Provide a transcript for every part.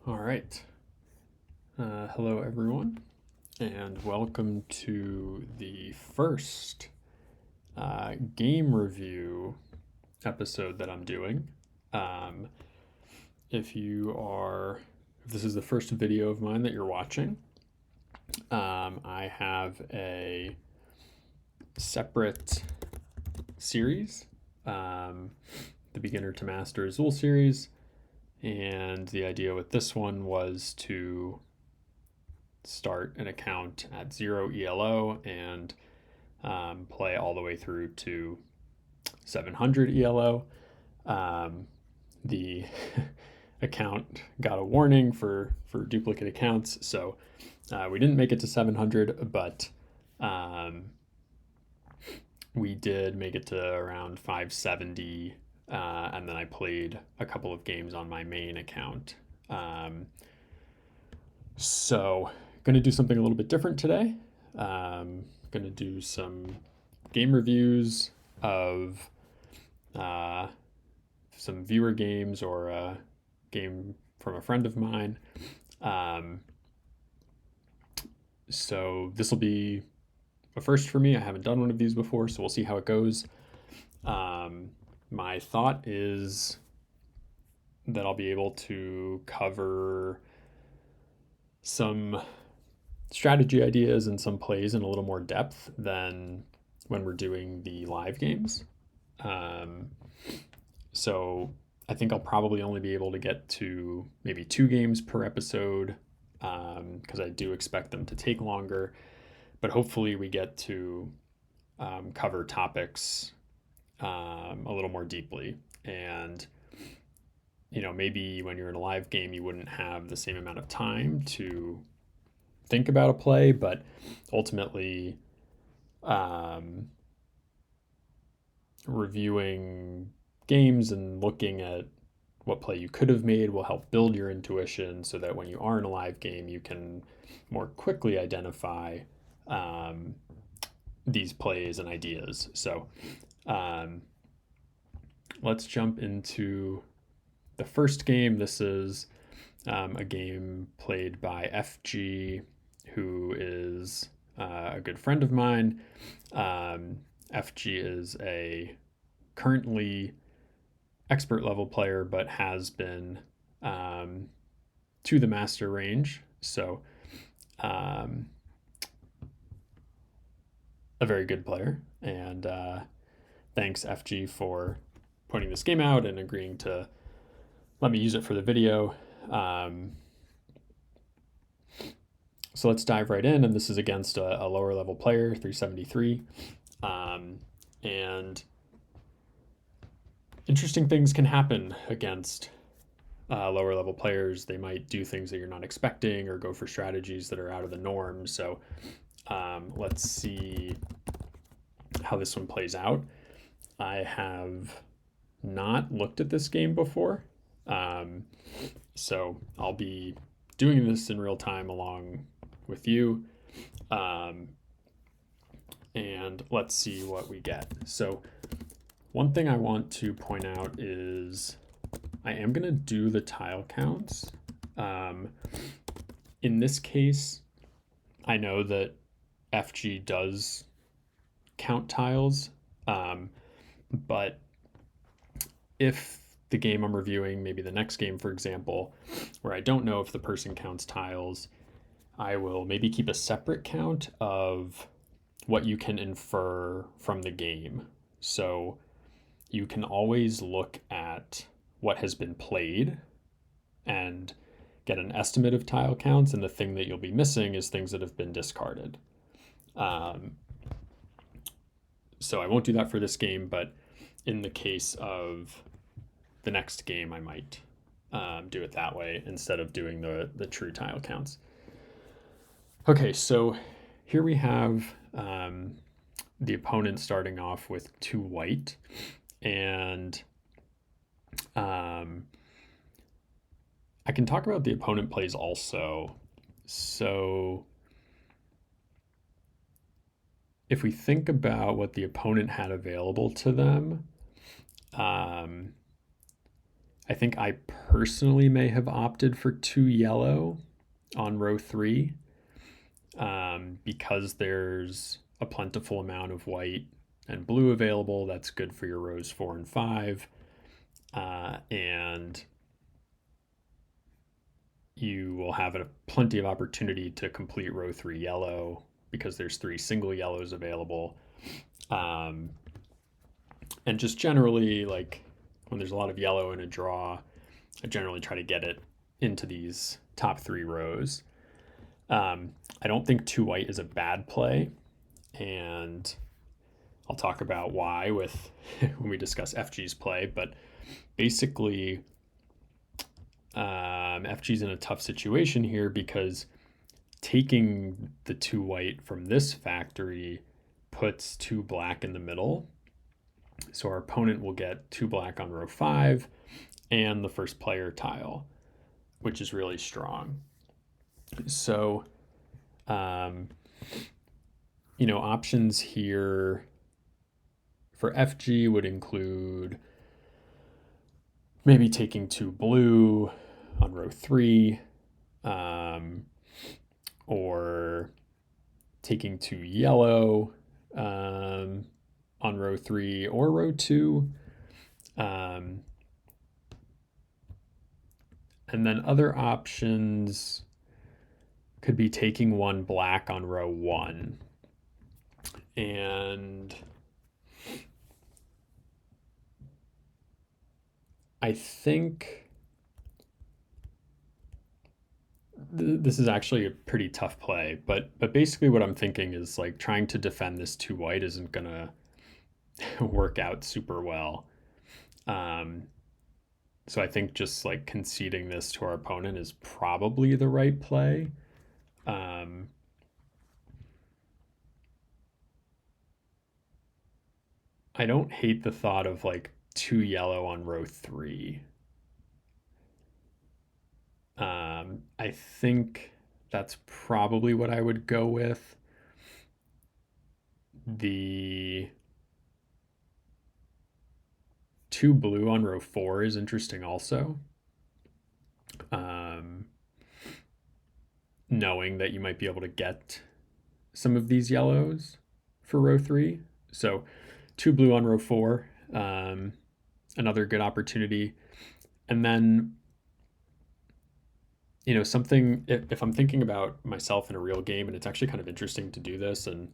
All right. Hello, everyone, and welcome to the first game review episode that I'm doing. Um, if this is the first video of mine that you're watching, I have a separate series, the Beginner to Master Azul series, and the idea with this one was to start an account at 0 ELO and play all the way through to 700 ELO. The account got a warning for duplicate accounts, so we didn't make it to 700, but we did make it to around 570, and then I played a couple of games on my main account. So going to do something a little bit different today. Going to do some game reviews of some viewer games or a game from a friend of mine. So this will be a first for me. I haven't done one of these before, so we'll see how it goes. My thought is that I'll be able to cover some strategy ideas and some plays in a little more depth than when we're doing the live games. So I think I'll probably only be able to get to maybe 2 games per episode, because I do expect them to take longer. But hopefully we get to cover topics a little more deeply. And maybe when you're in a live game, you wouldn't have the same amount of time to think about a play, but ultimately, reviewing games and looking at what play you could have made will help build your intuition so that when you are in a live game, you can more quickly identify these plays and ideas. So let's jump into the first game. This is a game played by FG, who is a good friend of mine. FG is a currently expert level player, but has been to the master range. So a very good player. And thanks, FG, for pointing this game out and agreeing to let me use it for the video. So let's dive right in. And this is against a lower level player, 373. And interesting things can happen against lower level players. They might do things that you're not expecting or go for strategies that are out of the norm. So let's see how this one plays out. I have not looked at this game before. So I'll be doing this in real time along with you. And let's see what we get. So one thing I want to point out is I am going to do the tile counts. In this case, I know that FG does count tiles, but if the game I'm reviewing, maybe the next game, for example, where I don't know if the person counts tiles, I will maybe keep a separate count of what you can infer from the game. So you can always look at what has been played and get an estimate of tile counts, and the thing that you'll be missing is things that have been discarded. So I won't do that for this game, but in the case of the next game, I might do it that way instead of doing the true tile counts. Okay, so here we have the opponent starting off with 2 white, and I can talk about the opponent plays also. So if we think about what the opponent had available to them, I I think I personally may have opted for 2 yellow on row 3 because there's a plentiful amount of white and blue available. That's good for your rows 4 and 5. And you will have plenty of opportunity to complete row 3 yellow because there's 3 single yellows available. And just generally, like when there's a lot of yellow in a draw, I generally try to get it into these top 3 rows. I don't think 2 white is a bad play, and I'll talk about why with when we discuss FG's play. But basically, FG's in a tough situation here because taking the 2 white from this factory puts 2 black in the middle. So our opponent will get 2 black on row 5 and the first player tile, which is really strong. So, options here for FG would include maybe taking 2 blue on row 3, or taking 2 yellow on row 3 or row 2. And then other options could be taking 1 black on row 1. And I think this is actually a pretty tough play, but basically what I'm thinking is like trying to defend this 2 white isn't gonna work out super well. So I think just like conceding this to our opponent is probably the right play. I don't hate the thought of like 2 yellow on row 3. I think that's probably what I would go with. The 2 blue on row 4 is interesting also. Knowing that you might be able to get some of these yellows for row 3. So 2 blue on row 4, another good opportunity. And then, something, if I'm thinking about myself in a real game, and it's actually kind of interesting to do this and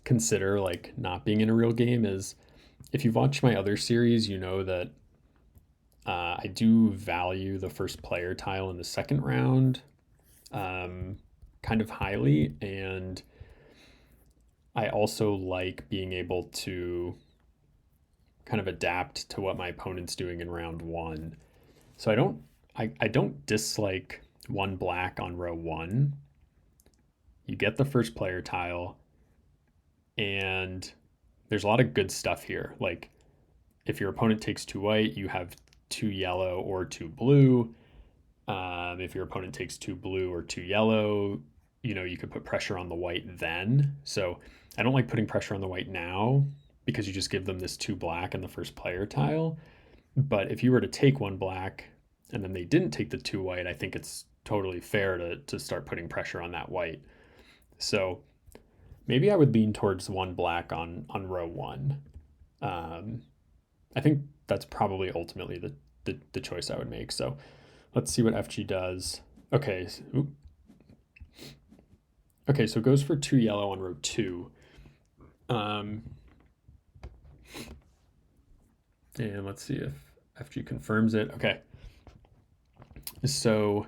consider like not being in a real game, is if you've watched my other series, you know that I do value the first player tile in the second round kind of highly, and I also like being able to kind of adapt to what my opponent's doing in round 1. So I don't dislike 1 black on row 1. You get the first player tile, and there's a lot of good stuff here. Like if your opponent takes 2 white, you have 2 yellow or 2 blue. If your opponent takes 2 blue or 2 yellow, you could put pressure on the white then. So I don't like putting pressure on the white now because you just give them this 2 black in the first player tile. But if you were to take 1 black and then they didn't take the 2 white, I think it's totally fair to start putting pressure on that white. So maybe I would lean towards 1 black on row 1. I think that's probably ultimately the choice I would make. So let's see what FG does. Okay. Okay, so it goes for 2 yellow on row 2. And let's see if FG confirms it. Okay. So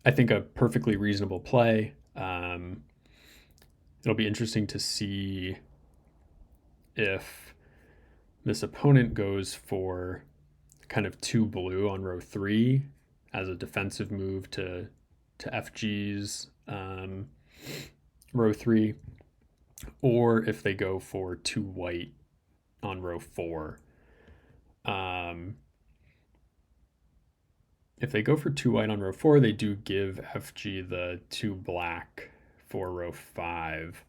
I think a perfectly reasonable play. It'll be interesting to see if this opponent goes for kind of 2 blue on row 3 as a defensive move to FG's row 3, or if they go for 2 white on row 4. If they go for 2 white on row 4, they do give FG the 2 black for row 5,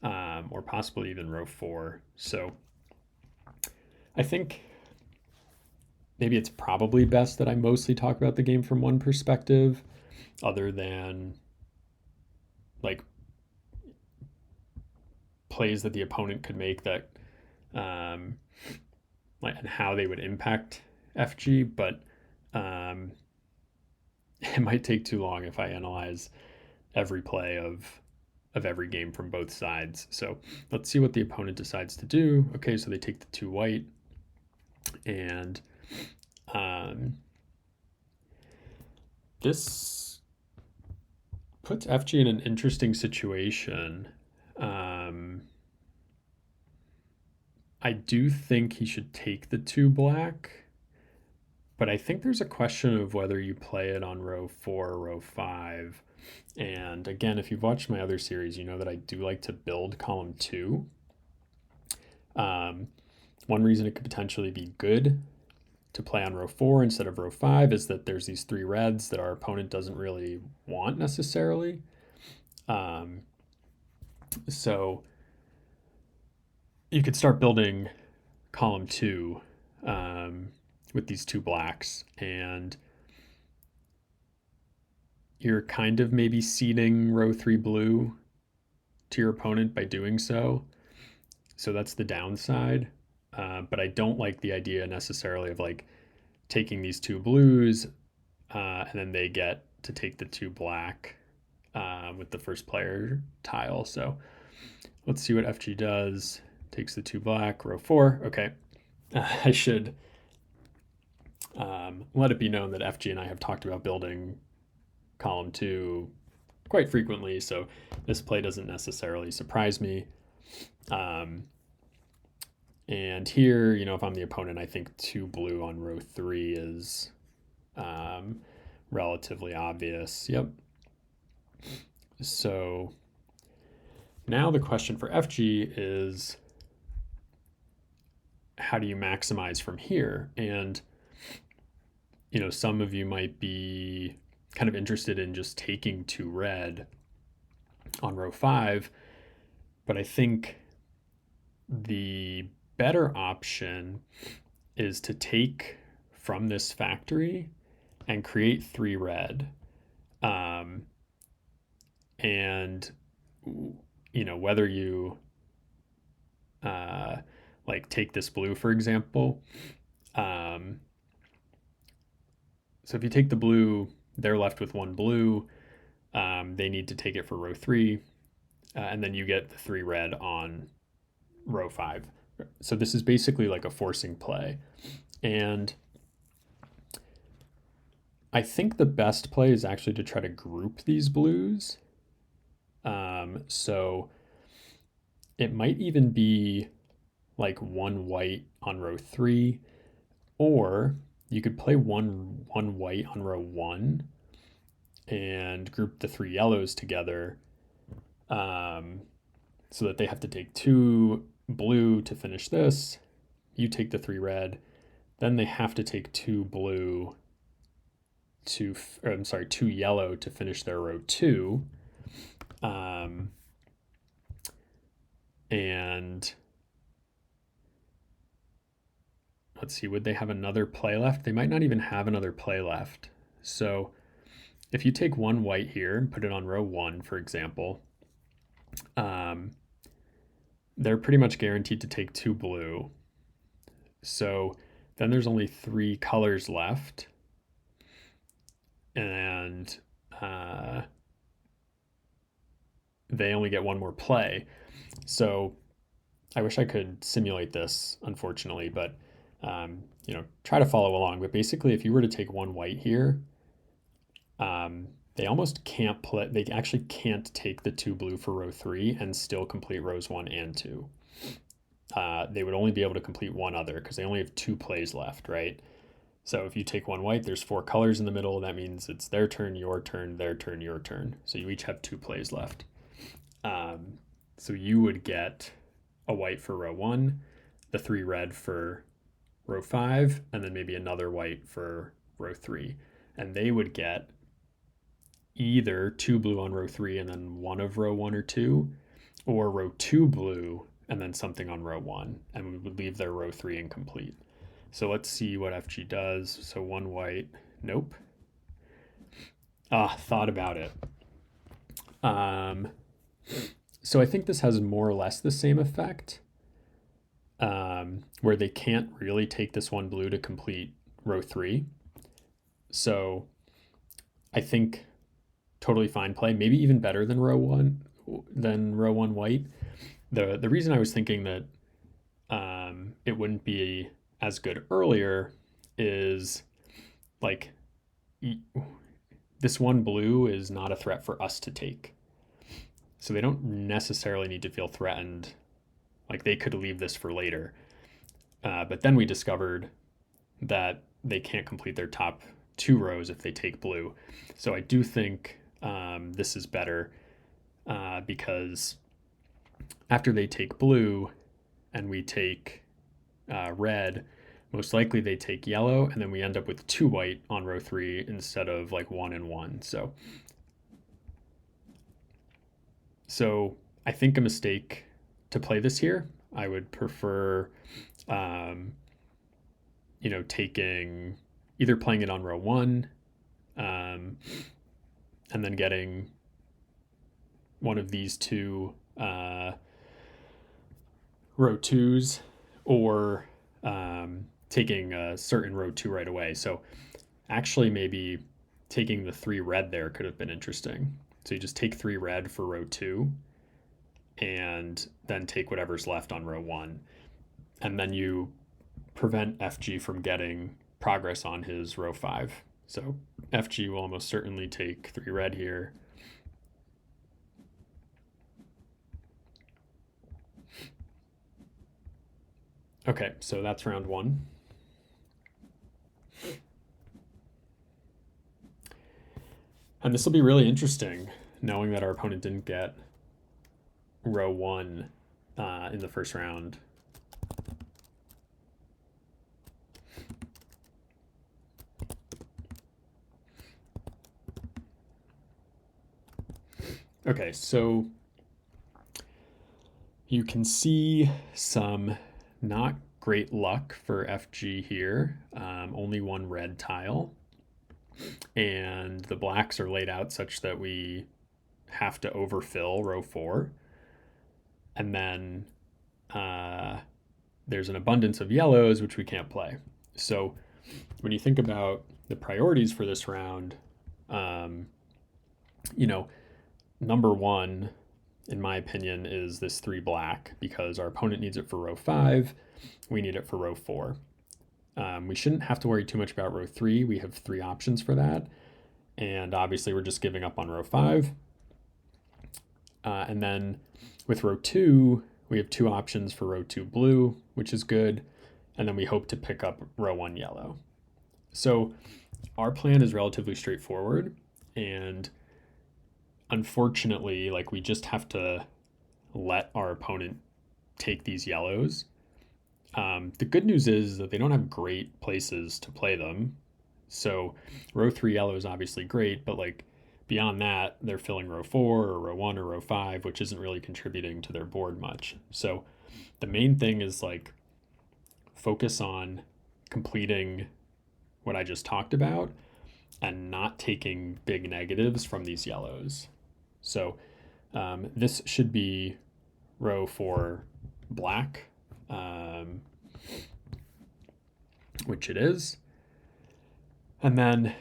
or possibly even row 4. So I think maybe it's probably best that I mostly talk about the game from one perspective, other than like plays that the opponent could make that, um, like, and how they would impact FG. But um, it might take too long if I analyze every play of every game from both sides. So let's see what the opponent decides to do. Okay, so they take the 2 white, and um, this puts FG in an interesting situation. Um, I do think he should take the 2 black, but I think there's a question of whether you play it on row 4 or row 5. And again, if you've watched my other series, you know that I do like to build column 2. Um, one reason it could potentially be good to play on row 4 instead of row 5 is that there's these 3 reds that our opponent doesn't really want necessarily. Um, so you could start building column 2 with these 2 blacks, and you're kind of maybe ceding row 3 blue to your opponent by doing so. So that's the downside. But I don't like the idea necessarily of like taking these 2 blues, and then they get to take the 2 black with the first player tile. So let's see what FG does. Takes the 2 black, row 4. Okay. I should let it be known that FG and I have talked about building column 2 quite frequently, so this play doesn't necessarily surprise me. And here, if I'm the opponent, I think 2 blue on row 3 is relatively obvious. Yep. So now the question for FG is, how do you maximize from here? And some of you might be kind of interested in just taking 2 red on row 5, but I think the better option is to take from this factory and create 3 red. And whether you like take this blue, for example. So if you take the blue, they're left with 1 blue. They need to take it for row 3, and then you get the 3 red on row 5. So this is basically like a forcing play. And I think the best play is actually to try to group these blues. So it might even be like 1 white on row 3, or you could play one white on row 1 and group the 3 yellows together, so that they have to take 2 blue to finish this. You take the 3 red, then they have to take 2 blue to, or I'm sorry, 2 yellow to finish their row 2. And let's see, would they have another play left? They might not even have another play left. So if you take 1 white here and put it on row 1, for example, they're pretty much guaranteed to take 2 blue. So then there's only 3 colors left, and they only get 1 more play. So I wish I could simulate this, unfortunately, but try to follow along. But basically, if you were to take 1 white here, they almost can't play. They actually can't take the 2 blue for row 3 and still complete rows 1 and 2. They would only be able to complete 1 other because they only have 2 plays left, right? So if you take 1 white, there's 4 colors in the middle. That means it's their turn, your turn, their turn, your turn. So you each have 2 plays left. So you would get a white for row 1, the 3 red for row 5, and then maybe another white for row 3. And they would get either 2 blue on row 3 and then 1 of row 1 or 2, or row 2 blue and then something on row 1, and we would leave their row 3 incomplete. So let's see what FG does. So 1 white, nope. Thought about it. So I think this has more or less the same effect, where they can't really take this 1 blue to complete row 3. So I think totally fine play, maybe even better than row 1 white. The reason I was thinking that it wouldn't be as good earlier is like this 1 blue is not a threat for us to take. So they don't necessarily need to feel threatened. Like they could leave this for later. But then we discovered that they can't complete their top 2 rows if they take blue. So I do think this is better because after they take blue and we take red, most likely they take yellow, and then we end up with 2 white on row 3 instead of like 1 and 1. So I think a mistake to play this here. I would prefer, taking either playing it on row 1, and then getting one of these 2 row 2s, or taking a certain row 2 right away. So actually maybe taking the 3 red there could have been interesting. So you just take 3 red for row 2 and then take whatever's left on row 1. And then you prevent FG from getting progress on his row 5. So FG will almost certainly take 3 red here. Okay, so that's round 1. And this will be really interesting, knowing that our opponent didn't get row 1 in the first round. Okay, so you can see some not great luck for FG here. Only 1 red tile. And the blacks are laid out such that we have to overfill row 4. And then there's an abundance of yellows, which we can't play. So when you think about the priorities for this round, number 1, in my opinion, is this 3 black, because our opponent needs it for row 5. We need it for row 4. We shouldn't have to worry too much about row 3. We have 3 options for that. And obviously we're just giving up on row 5. And then with row 2, we have 2 options for row 2 blue, which is good. And then we hope to pick up row 1 yellow. So our plan is relatively straightforward. And unfortunately, we just have to let our opponent take these yellows. The good news is that they don't have great places to play them. So row 3 yellow is obviously great, but beyond that, they're filling row 4 or row 1 or row 5, which isn't really contributing to their board much. So the main thing is focus on completing what I just talked about and not taking big negatives from these yellows. So this should be row 4 black, which it is. And then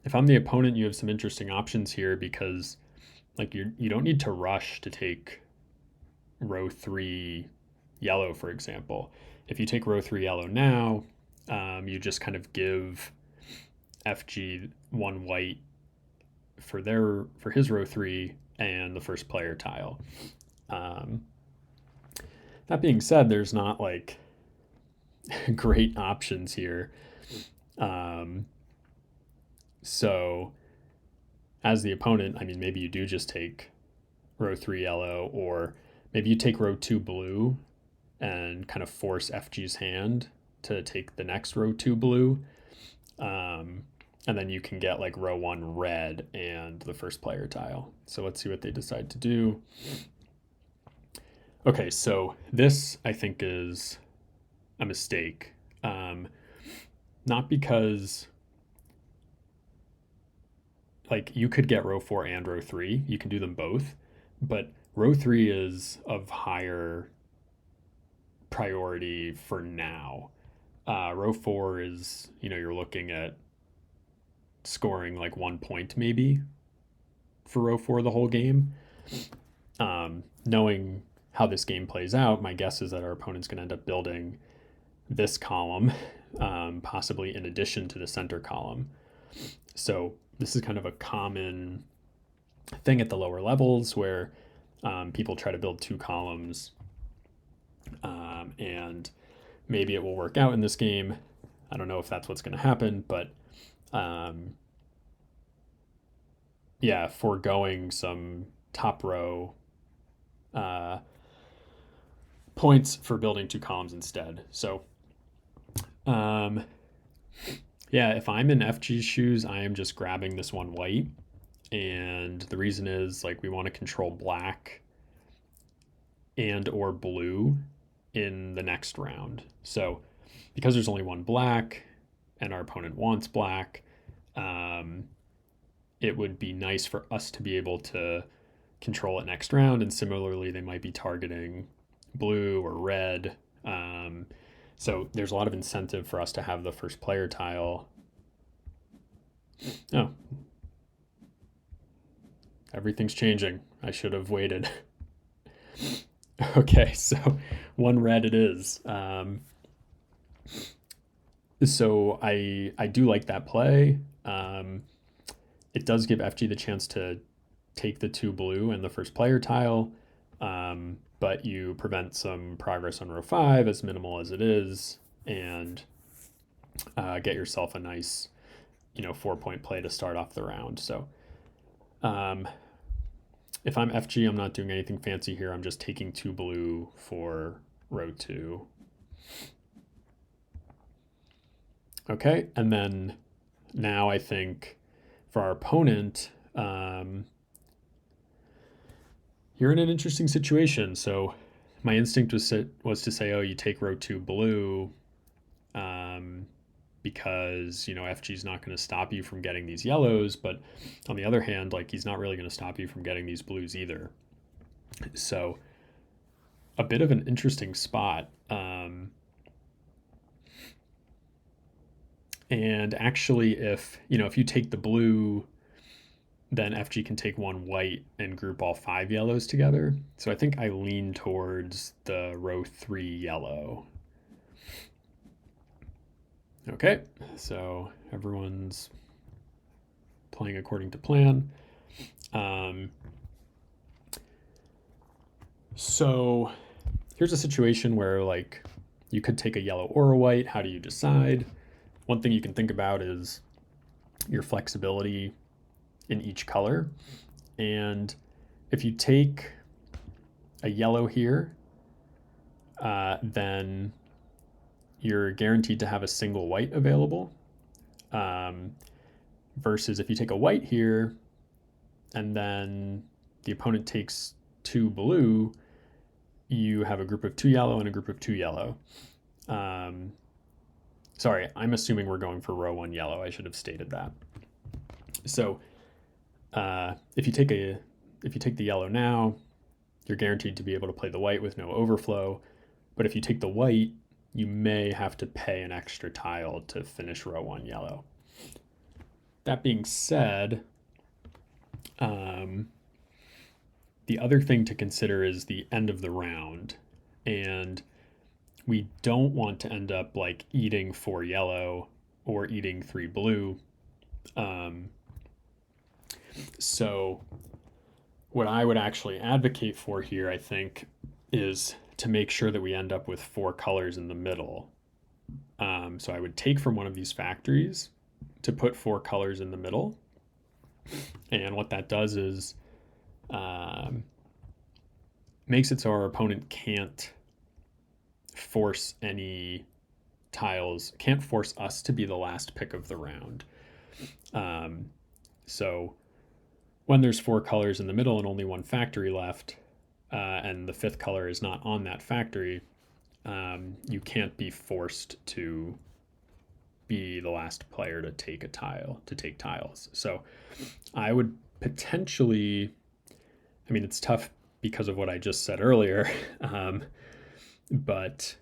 if I'm the opponent, you have some interesting options here, because you don't need to rush to take row 3 yellow, for example. If you take row 3 yellow now, you just kind of give FG 1 white for his row 3 and the first player tile. That being said, there's not great options here. So as the opponent, maybe you do just take row 3 yellow, or maybe you take row 2 blue and kind of force FG's hand to take the next row 2 blue. And then you can get row 1 red and the first player tile. So let's see what they decide to do. Okay, so this I think is a mistake. Um, Not because like you could get row four and row three, you can do them both, but row three is of higher priority for now. Row four is, you're looking at scoring like 1 point maybe for row four the whole game. Knowing how this game plays out, my guess is that our opponent's going to end up building this column, possibly in addition to the center column. So this is kind of a common thing at the lower levels where people try to build two columns, and maybe it will work out in this game. I don't know if that's what's going to happen, but yeah, foregoing some top row uh, points for building two columns instead. So, yeah, if I'm in FG's shoes, I am just grabbing this one white. And the reason is like we want to control black and or blue in the next round. So because there's only one black and our opponent wants black, it would be nice for us to be able to control it next round. And similarly, they might be targeting blue or red. So there's a lot of incentive for us to have the first player tile. Oh, everything's changing. I should have waited. Okay, so one red it is. So I do like that play. It does give FG the chance to take the two blue and the first player tile, but you prevent some progress on row five, as minimal as it is, and get yourself a nice, 4 point play to start off the round. So if I'm FG, I'm not doing anything fancy here. I'm just taking two blue for row two. Okay, and then now I think for our opponent, you're in an interesting situation. So my instinct was to say, oh, you take row two blue, because FG's not going to stop you from getting these yellows, but on the other hand, like he's not really going to stop you from getting these blues either. So a bit of an interesting spot. And actually, if you take the blue, then FG can take one white and group all five yellows together. So I think I lean towards the row three yellow. Okay, so everyone's playing according to plan. So here's a situation where like you could take a yellow or a white. How do you decide? One thing you can think about is your flexibility in each color. And if you take a yellow here, then you're guaranteed to have a single white available. Versus if you take a white here and then the opponent takes two blue, you have a group of two yellow and a group of two yellow. Sorry, I'm assuming we're going for row one yellow. I should have stated that. So if you take the yellow now, you're guaranteed to be able to play the white with no overflow. But if you take the white, you may have to pay an extra tile to finish row one yellow. That being said, the other thing to consider is the end of the round. And we don't want to end up like eating four yellow or eating three blue. So what I would actually advocate for here, I think, is to make sure that we end up with four colors in the middle. So I would take from one of these factories to put four colors in the middle. And what that does is makes it so our opponent can't force any tiles, can't force us to be the last pick of the round. So when there's four colors in the middle and only one factory left, and the fifth color is not on that factory, you can't be forced to be the last player to take a tile, to take tiles. So I would potentially, I mean, it's tough because of what I just said earlier, but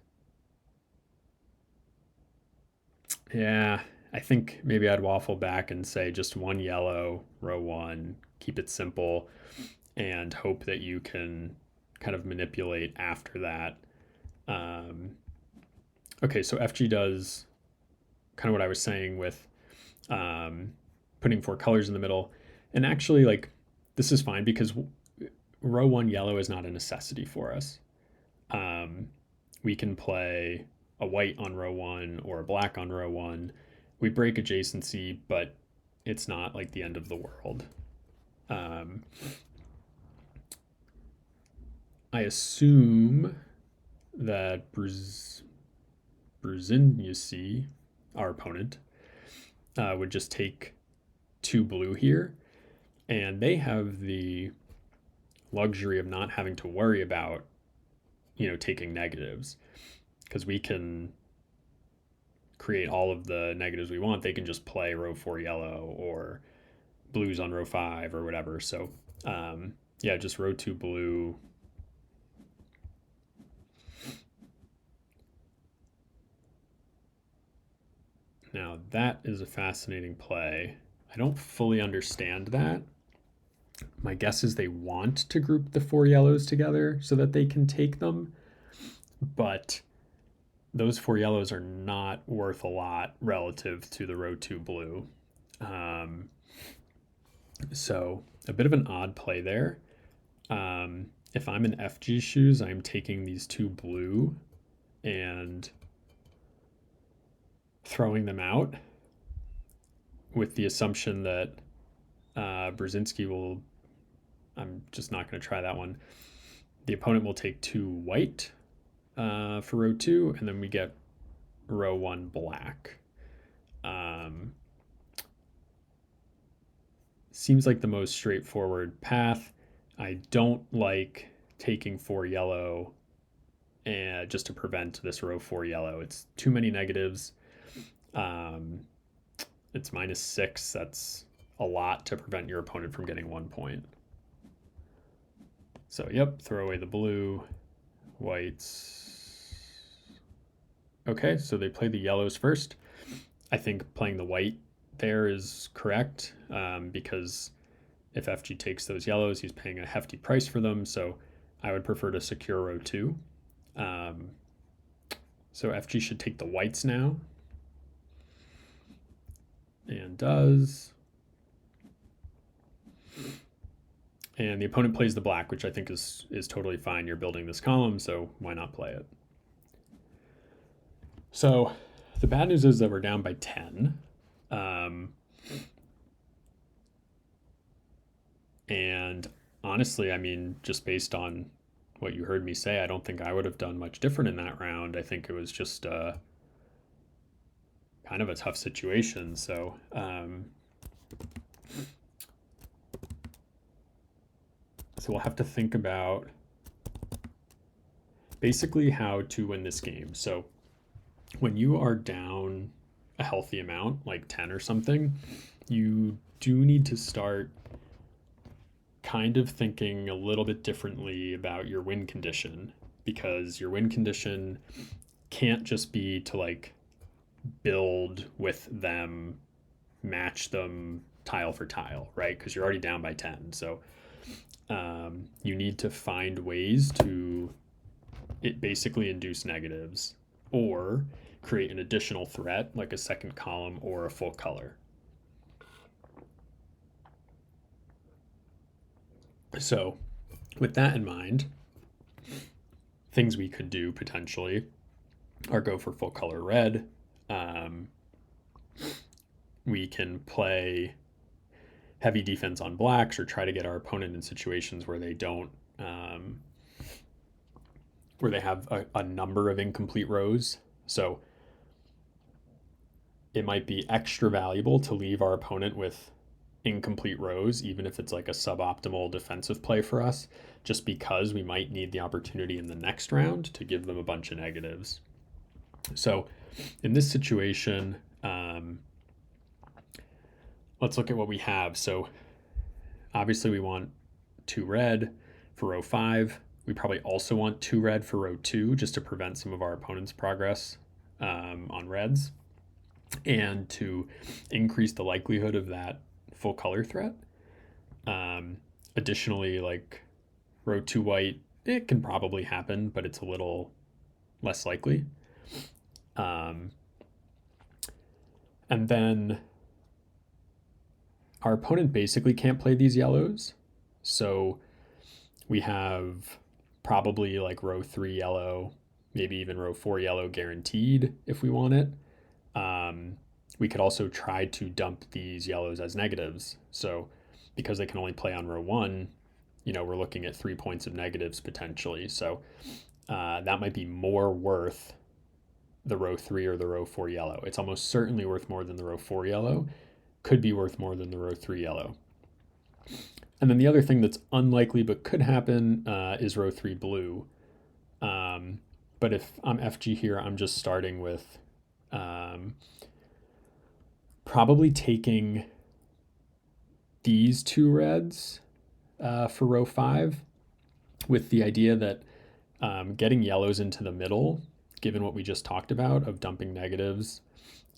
yeah, I think maybe I'd waffle back and say just one yellow, row one, keep it simple, and hope that you can kind of manipulate after that. Um, okay, so FG does kind of what I was saying with um, putting four colors in the middle. And actually, like, this is fine because row one yellow is not a necessity for us. Um, we can play a white on row one or a black on row one. We break adjacency, but it's not like the end of the world. Um, I assume that Brzezinski, our opponent, would just take two blue here, and they have the luxury of not having to worry about, taking negatives, because we can create all of the negatives we want. They can just play row four yellow or blues on row five or whatever. So yeah, just row two blue. Now that is a fascinating play. I don't fully understand that. My guess is they want to group the four yellows together so that they can take them, but those four yellows are not worth a lot relative to the row two blue. Um, so a bit of an odd play there. If I'm in FG shoes, I'm taking these two blue and throwing them out with the assumption that Brzezinski will. I'm just not going to try that one. The opponent will take two white for row two, and then we get row one black. Seems like the most straightforward path. I don't like taking four yellow and just to prevent this row four yellow. It's too many negatives. It's -6. That's a lot to prevent your opponent from getting 1 point. So, yep, throw away the blue, whites. Okay, so they play the yellows first. I think playing the white there is correct because if FG takes those yellows, he's paying a hefty price for them. So I would prefer to secure row two. So FG should take the whites now. And does. And the opponent plays the black, which I think is totally fine. You're building this column, so why not play it? So the bad news is that we're down by 10. And honestly, I mean, just based on what you heard me say, I don't think I would have done much different in that round. I think it was just kind of a tough situation. So we'll have to think about basically how to win this game. So when you are down a healthy amount, like 10 or something, you do need to start kind of thinking a little bit differently about your win condition, because your win condition can't just be to like build with them, match them tile for tile, right? Because you're already down by 10. So you need to find ways to basically induce negatives or create an additional threat like a second column or a full color. So with that in mind, things we could do potentially are go for full color red. We can play heavy defense on blacks or try to get our opponent in situations where they don't where they have a number of incomplete rows. So it might be extra valuable to leave our opponent with incomplete rows, even if it's like a suboptimal defensive play for us, just because we might need the opportunity in the next round to give them a bunch of negatives. So in this situation, let's look at what we have. So obviously we want 2 red for row 5. We probably also want 2 red for row 2 just to prevent some of our opponent's progress on reds and to increase the likelihood of that full color threat. Additionally, like row 2 white, it can probably happen, but it's a little less likely. And then our opponent basically can't play these yellows. So we have probably like row 3 yellow, maybe even row 4 yellow guaranteed if we want it. We could also try to dump these yellows as negatives. So because they can only play on row 1, we're looking at 3 points of negatives potentially. So that might be more worth the row 3 or the row 4 yellow. It's almost certainly worth more than the row 4 yellow, could be worth more than the row 3 yellow. And then the other thing that's unlikely but could happen is row 3 blue. But if I'm FG here, I'm just starting with probably taking these 2 reds for row 5 with the idea that getting yellows into the middle, given what we just talked about of dumping negatives,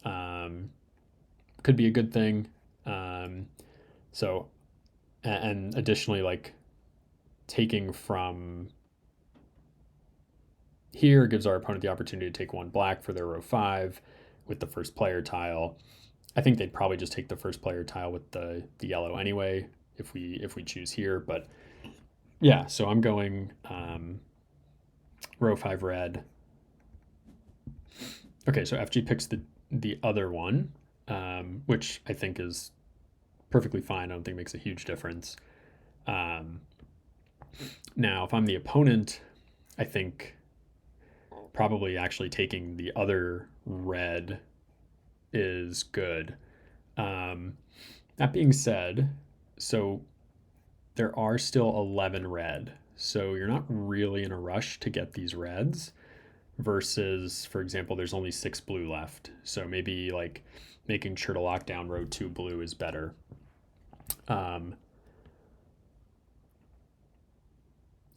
could be a good thing. So, and additionally, like taking from here gives our opponent the opportunity to take 1 black for their row 5 with the first player tile. I think they'd probably just take the first player tile with the yellow anyway if we choose here. But yeah, so I'm going row 5 red. Okay, so FG picks the other one, which I think is perfectly fine. I don't think it makes a huge difference. Now, if I'm the opponent, I think probably actually taking the other red is good. That being said, so there are still 11 red. So you're not really in a rush to get these reds versus, for example, there's only 6 blue left. So maybe like making sure to lock down row 2 blue is better.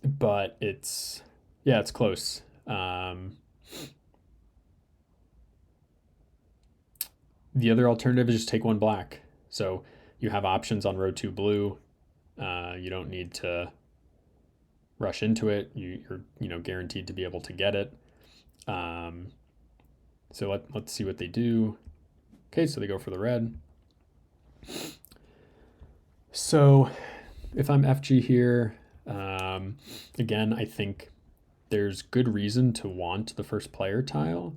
But it's close. The other alternative is just take 1 black. So you have options on row 2 blue. You don't need to rush into it. You're guaranteed to be able to get it. So let's see what they do. Okay, so they go for the red. So if I'm FG here, again, I think there's good reason to want the first player tile.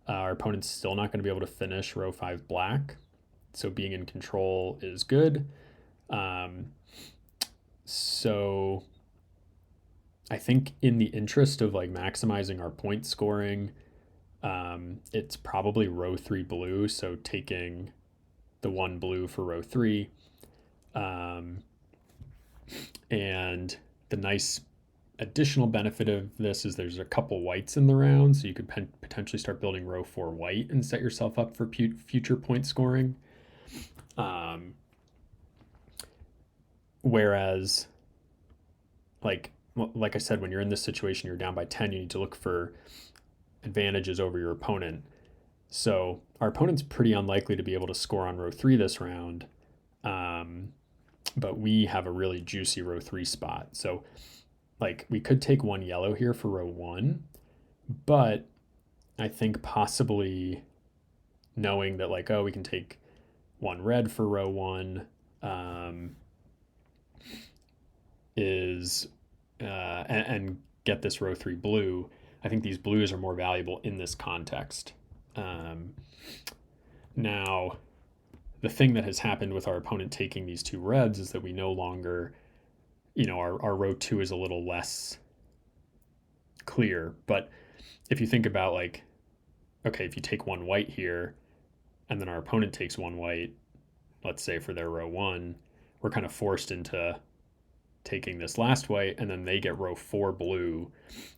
Our opponent's still not going to be able to finish row 5 black, so being in control is good. So I think in the interest of like maximizing our point scoring, it's probably row 3 blue, so taking the 1 blue for row 3. And the nice additional benefit of this is there's a couple whites in the round, so you could potentially start building row 4 white and set yourself up for future point scoring. Whereas, like I said, when you're in this situation, you're down by 10, you need to look for advantages over your opponent. So our opponent's pretty unlikely to be able to score on row 3 this round, but we have a really juicy row 3 spot. So like we could take 1 yellow here for row 1, but I think possibly knowing that like, oh, we can take 1 red for row 1 and get this row 3 blue. I think these blues are more valuable in this context. Now, the thing that has happened with our opponent taking these 2 reds is that we no longer, our row 2 is a little less clear. But if you think about like, okay, if you take 1 white here and then our opponent takes 1 white, let's say for their row 1, we're kind of forced into taking this last white, and then they get row 4 blue,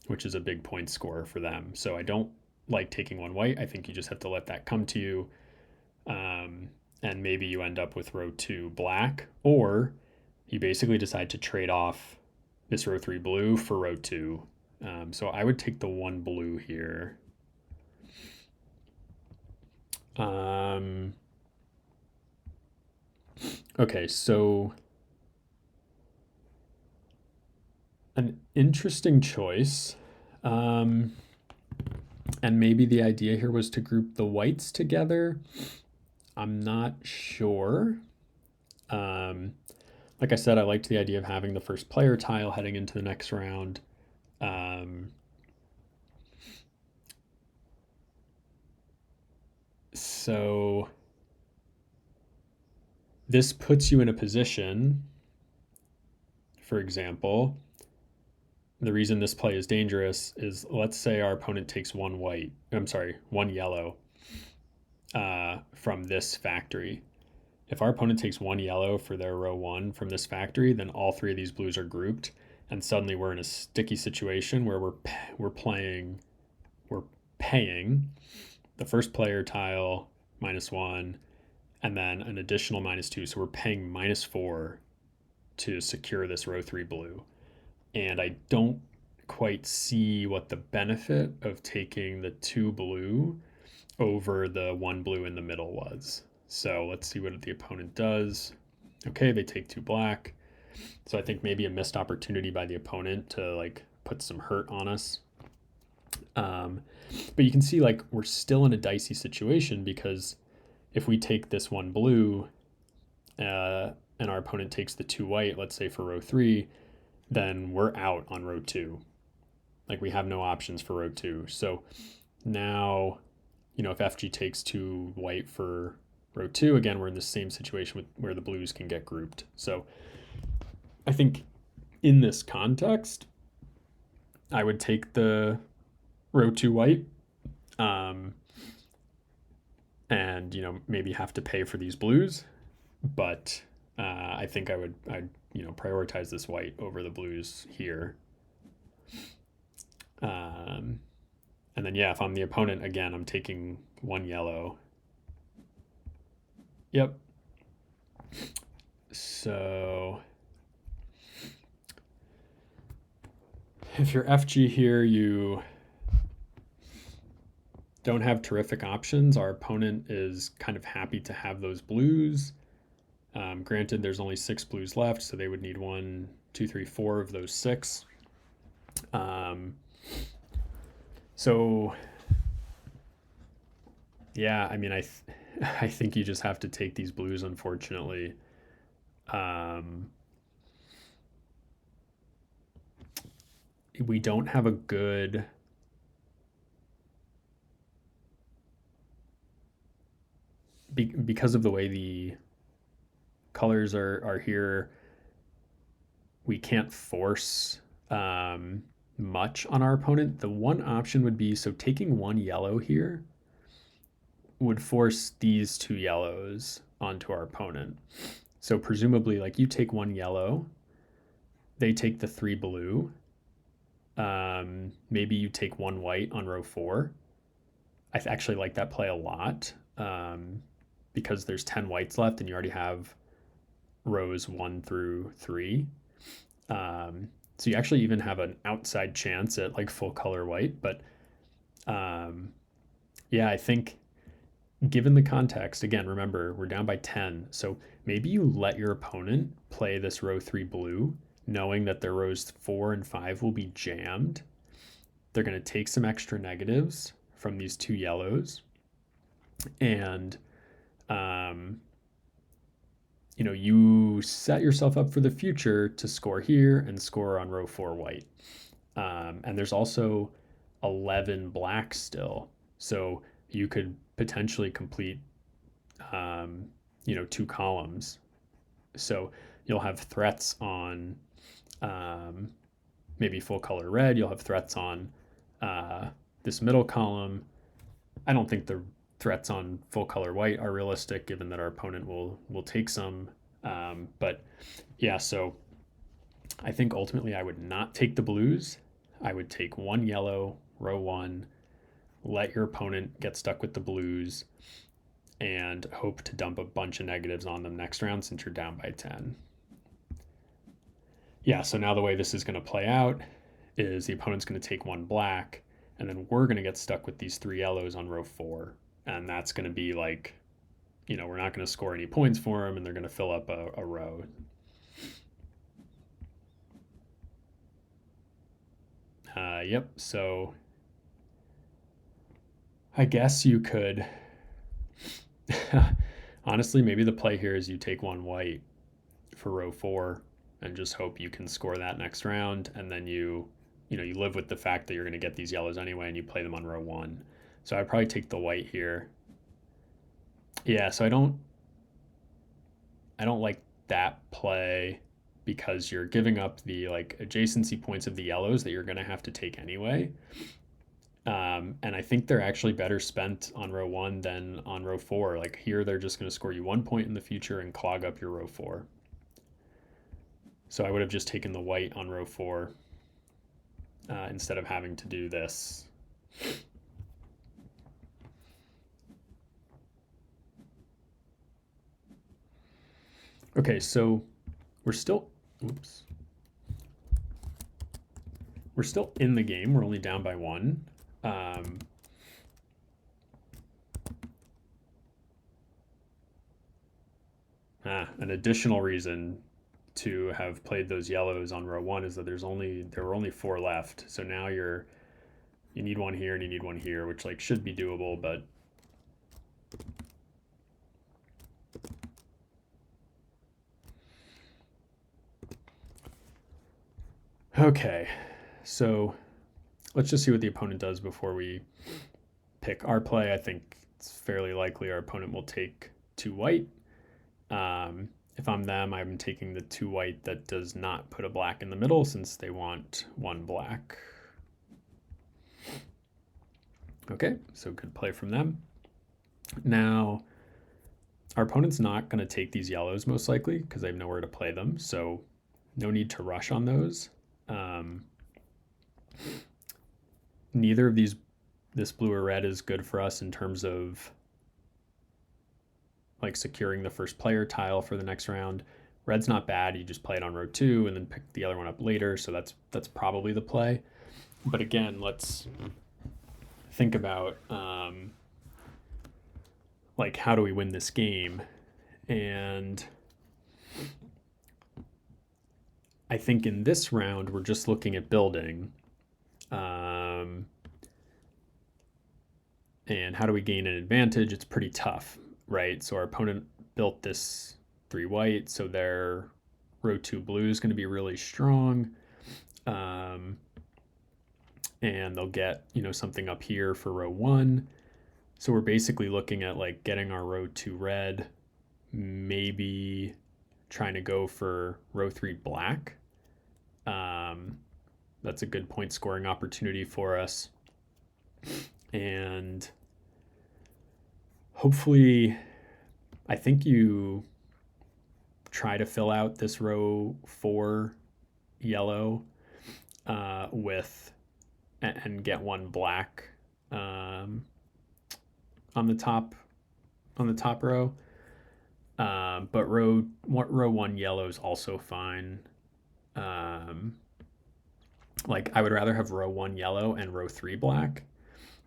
which is a big point score for them. So I don't like taking one white. I think you just have to let that come to you. And maybe you end up with row 2 black, or you basically decide to trade off this row 3 blue for row 2. So I would take the 1 blue here. Okay, so an interesting choice. And maybe the idea here was to group the whites together. I'm not sure. Like I said, I liked the idea of having the first player tile heading into the next round. So this puts you in a position, for example, the reason this play is dangerous is, let's say our opponent takes one yellow from this factory. If our opponent takes one yellow for their row 1 from this factory, then all 3 of these blues are grouped, and suddenly we're in a sticky situation where we're paying the first player tile -1, and then an additional -2. So we're paying -4 to secure this row 3 blue. And I don't quite see what the benefit of taking the 2 blue over the 1 blue in the middle was. So let's see what the opponent does. Okay, they take 2 black. So I think maybe a missed opportunity by the opponent to like put some hurt on us. But you can see like we're still in a dicey situation, because if we take this 1 blue and our opponent takes the 2 white, let's say for row 3, then we're out on row 2. Like we have no options for row 2. So now, if FG takes 2 white for row 2, again, we're in the same situation where the blues can get grouped. So I think in this context, I would take the row 2 white, and maybe have to pay for these blues, but I think I'd prioritize this white over the blues here. And then if I'm the opponent, again, I'm taking 1 yellow. Yep. So if you're FG here, you don't have terrific options. Our opponent is kind of happy to have those blues. Granted, there's only 6 blues left, so they would need 1, 2, 3, 4 of those 6. So yeah, I mean, I think you just have to take these blues, unfortunately. We don't have a good because of the way the colors are here, we can't force much on our opponent. The one option would be, so taking 1 yellow here would force these 2 yellows onto our opponent. So presumably, like, you take 1 yellow, they take the 3 blue. Maybe you take 1 white on row 4. I actually like that play a lot, because there's 10 whites left and you already have rows 1 through 3. So you actually even have an outside chance at like full color white. But I think given the context, again, remember, we're down by 10. So maybe you let your opponent play this row 3 blue, knowing that their rows 4 and 5 will be jammed. They're going to take some extra negatives from these 2 yellows. And you set yourself up for the future to score here and score on row 4 white. And there's also 11 black still. So you could potentially complete, 2 columns. So you'll have threats on maybe full color red. You'll have threats on this middle column. I don't think the threats on full color white are realistic, given that our opponent will take some. But yeah, so I think ultimately I would not take the blues. I would take one yellow, row one, let your opponent get stuck with the blues, and hope to dump a bunch of negatives on them next round since you're down by 10. Yeah, so now the way this is going to play out is the opponent's going to take one black, and then we're going to get stuck with these three yellows on row four. And that's going to be like, we're not going to score any points for them, and they're going to fill up a row. Yep, so I guess you could. Honestly, maybe the play here is you take one white for row four and just hope you can score that next round, and then you live with the fact that you're going to get these yellows anyway, and you play them on row one. So I'd probably take the white here. Yeah, so I don't like that play because you're giving up the like adjacency points of the yellows that you're going to have to take anyway. And I think they're actually better spent on row one than on row four. Like here, they're just going to score you 1 point in the future and clog up your row four. So I would have just taken the white on row four instead of having to do this. Okay, so we're still, we're still in the game. We're only down by one. An additional reason to have played those yellows on row one is that there were only four left. So now you need one here and you need one here, which like should be doable, but okay. So let's just see what the opponent does before we pick our play. I think it's fairly likely our opponent will take two white. If I'm them, I'm taking the two white that does not put a black in the middle since they want one black. Okay, so good play from them. Now, our opponent's not going to take these yellows most likely because they have nowhere to play them, so no need to rush on those. Neither of this blue or red is good for us in terms of like securing the first player tile for the next round. Red's not bad. You just play it on row two and then pick the other one up later. So that's probably the play. But again, let's think about like how do we win this game? And I think in this round we're just looking at building. And how do we gain an advantage? It's pretty tough, right? So our opponent built this three white, so their row two blue is going to be really strong. And they'll get, something up here for row one. So we're basically looking at like getting our row two red, maybe trying to go for row three black. That's a good point scoring opportunity for us. And hopefully, I think you try to fill out this row four yellow with and get one black on the top row. But row one yellow is also fine. Like I would rather have row one yellow and row three black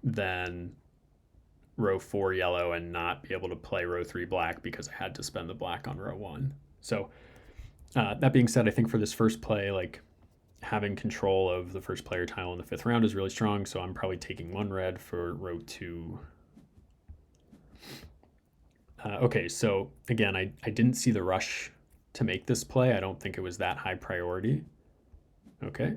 than row four yellow and not be able to play row three black because I had to spend the black on row one. So that being said, I think for this first play, like having control of the first player tile in the fifth round is really strong. So I'm probably taking one red for row two. Okay, so again, I didn't see the rush to make this play. I don't think it was that high priority. Okay.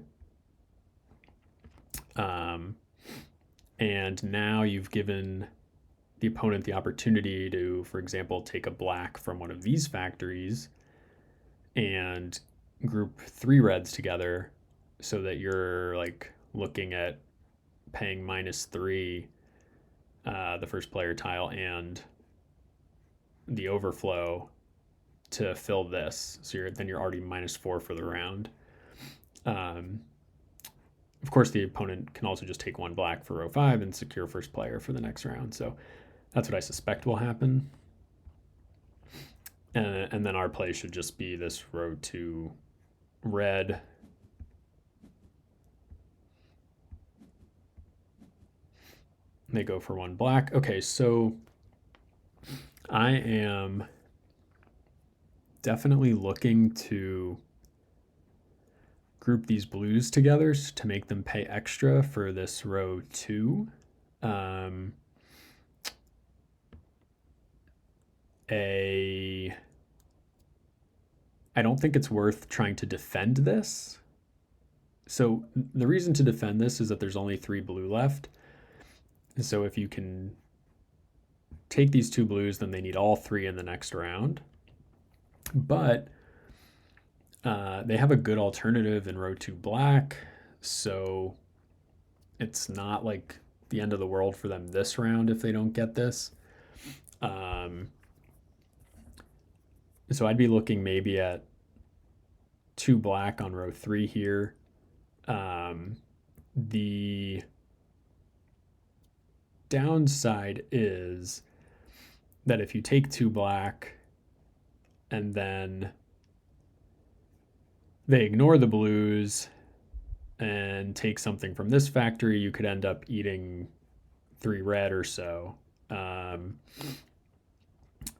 And now you've given the opponent the opportunity to, for example, take a black from one of these factories and group three reds together so that you're like looking at paying -3 the first player tile and the overflow to fill this. So then you're already -4 for the round. Of course, the opponent can also just take 1 black for row 5 and secure first player for the next round. So that's what I suspect will happen. And then our play should just be this row 2 red. They go for 1 black. Okay, so I am definitely looking to group these blues together to make them pay extra for this row 2. I don't think it's worth trying to defend this. So the reason to defend this is that there's only 3 blue left. So if you can take these 2 blues, then they need all 3 in the next round. But they have a good alternative in row 2 black, so it's not like the end of the world for them this round if they don't get this. So I'd be looking maybe at 2 black on row 3 here. The downside is that if you take 2 black and then they ignore the blues and take something from this factory, you could end up eating 3 red or so.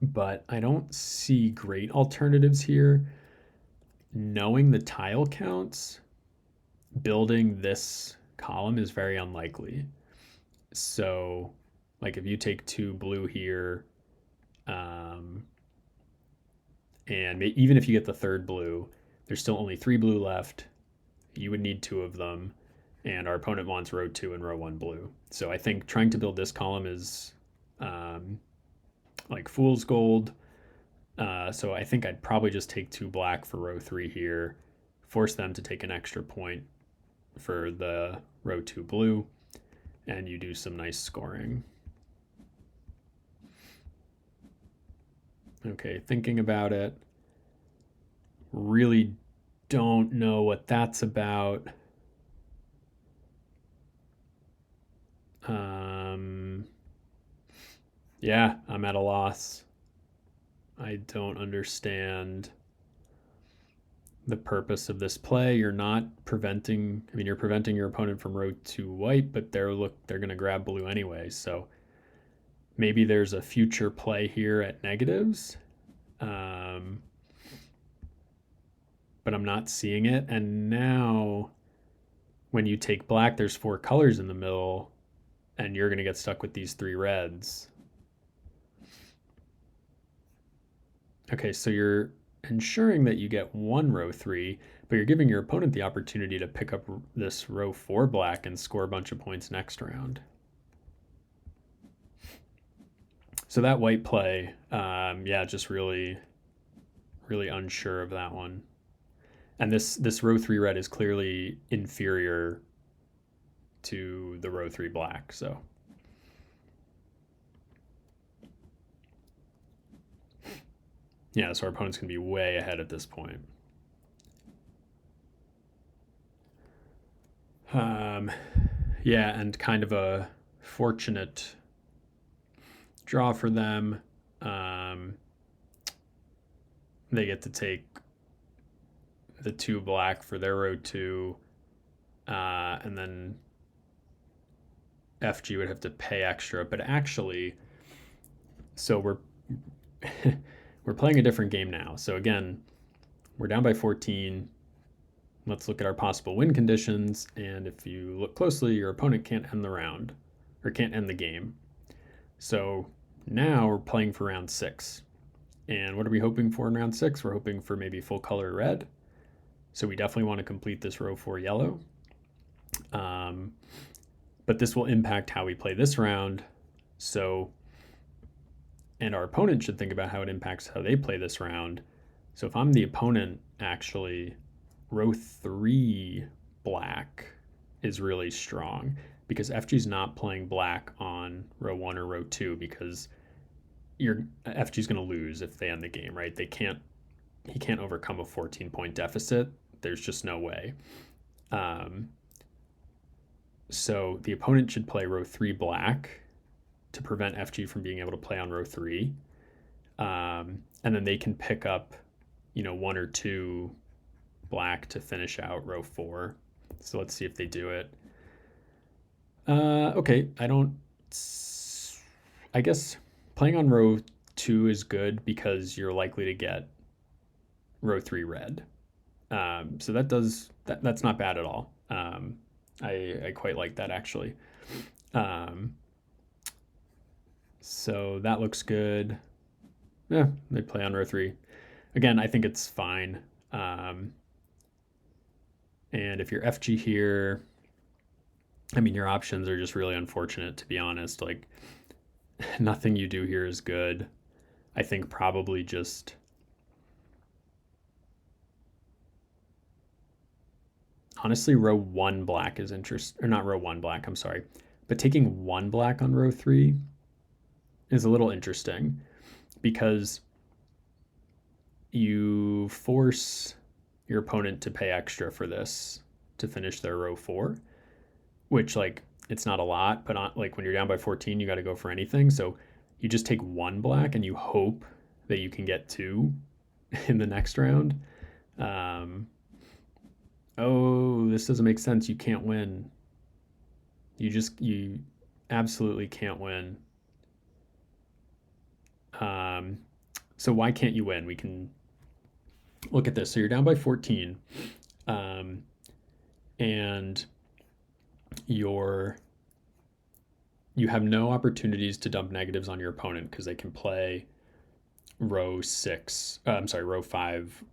But I don't see great alternatives here. Knowing the tile counts, building this column is very unlikely. So, like if you take 2 blue here, and even if you get the 3rd blue, there's still only 3 blue left. You would need 2 of them, and our opponent wants row 2 and row 1 blue. So I think trying to build this column is like fool's gold. So I think I'd probably just take 2 black for row 3 here, force them to take an extra point for the row 2 blue, and you do some nice scoring. Okay, thinking about it, really don't know what that's about. Yeah, I'm at a loss. I don't understand the purpose of this play. You're not preventing, I mean, you're preventing your opponent from row 2 white, but they're going to grab blue anyway. So maybe there's a future play here at negatives. But I'm not seeing it. And now when you take black, there's 4 colors in the middle, and you're going to get stuck with these 3 reds. Okay, so you're ensuring that you get 1 row 3, but you're giving your opponent the opportunity to pick up this row 4 black and score a bunch of points next round. So that white play, yeah, just really unsure of that one. And this row 3 red is clearly inferior to the row 3 black, so. Yeah, so our opponent's going to be way ahead at this point. Yeah, and kind of a fortunate draw for them. They get to take the 2 black for their row 2, and then FG would have to pay extra. But actually, so we're we're playing a different game now. So again, we're down by 14. Let's look at our possible win conditions. And if you look closely, your opponent can't end the round or can't end the game. So now we're playing for round 6. And what are we hoping for in round 6? We're hoping for maybe full color red. So we definitely want to complete this row 4 yellow. But this will impact how we play this round. So, and our opponent should think about how it impacts how they play this round. So if I'm the opponent, actually, row 3 black is really strong. because FG's not playing black on row 1 or row 2 because your FG's going to lose if they end the game, right? He can't overcome a 14-point deficit. There's just no way. Um, so the opponent should play row 3 black to prevent FG from being able to play on row 3. And then they can pick up, 1 or 2 black to finish out row 4. So let's see if they do it. Okay, I guess playing on row 2 is good because you're likely to get row 3 red. So that's not bad at all. I quite like that actually. So that looks good. Yeah, they play on row 3. Again, I think it's fine. And if you're FG here, I mean, your options are just really unfortunate, to be honest. Like, nothing you do here is good. I think probably just... Honestly, row 1 black is interesting. Or not row 1 black, I'm sorry. But taking 1 black on row 3 is a little interesting because you force your opponent to pay extra for this to finish their row 4, which, like, it's not a lot, but like when you're down by 14, you got to go for anything. So you just take 1 black and you hope that you can get 2 in the next round. Oh, this doesn't make sense. You can't win. You absolutely can't win. So why can't you win? We can look at this. So you're down by 14, and you have no opportunities to dump negatives on your opponent because they can play row 5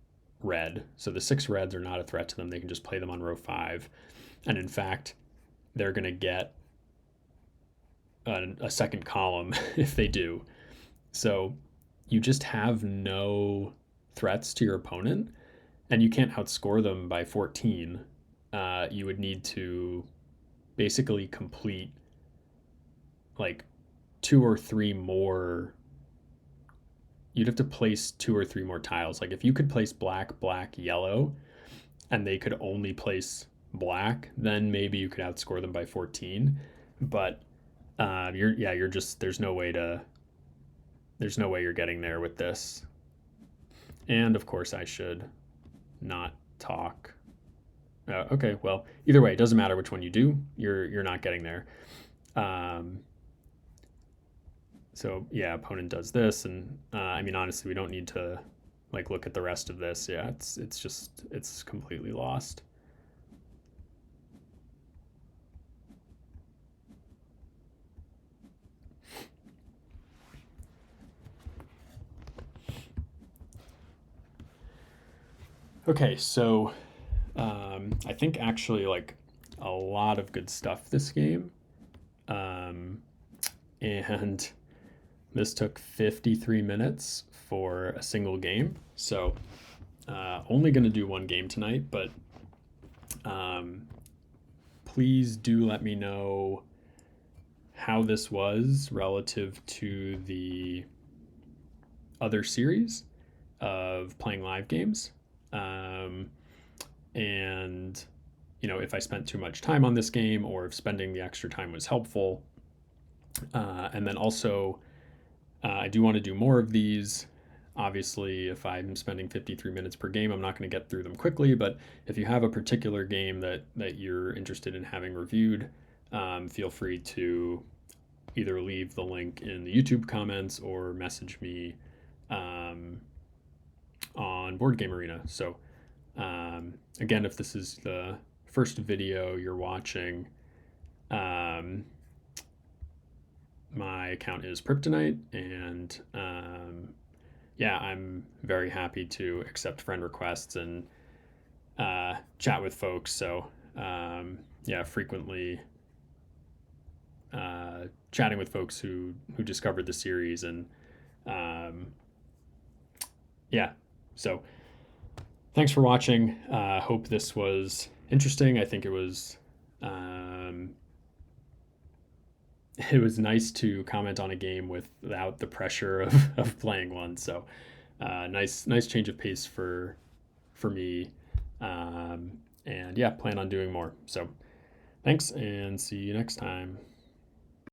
red. So the 6 reds are not a threat to them. They can just play them on row 5. And in fact, they're going to get a second column if they do. So you just have no threats to your opponent, and you can't outscore them by 14. You would need to basically complete like 2 or 3 more. You'd have to place 2 or 3 more tiles. Like if you could place black, black, yellow, and they could only place black, then maybe you could outscore them by 14. But you're just there's no way you're getting there with this. And of course, I should not talk. Okay, well, either way, it doesn't matter which one you do. You're not getting there. So yeah, opponent does this, and I mean, honestly, we don't need to like look at the rest of this. Yeah, it's completely lost. Okay, so I think actually like a lot of good stuff this game, and this took 53 minutes for a single game. So only going to do one game tonight, but please do let me know how this was relative to the other series of playing live games. And, if I spent too much time on this game or if spending the extra time was helpful. And then also, I do want to do more of these. Obviously, if I'm spending 53 minutes per game, I'm not going to get through them quickly. But if you have a particular game that you're interested in having reviewed, feel free to either leave the link in the YouTube comments or message me on Board Game Arena. So again, if this is the first video you're watching, my account is Kryptonite, and yeah, I'm very happy to accept friend requests and chat with folks. So yeah, frequently chatting with folks who discovered the series, and yeah, so thanks for watching. Hope this was interesting. I think it was it was nice to comment on a game without the pressure of playing one. So nice change of pace for me. And yeah, plan on doing more. So thanks and see you next time.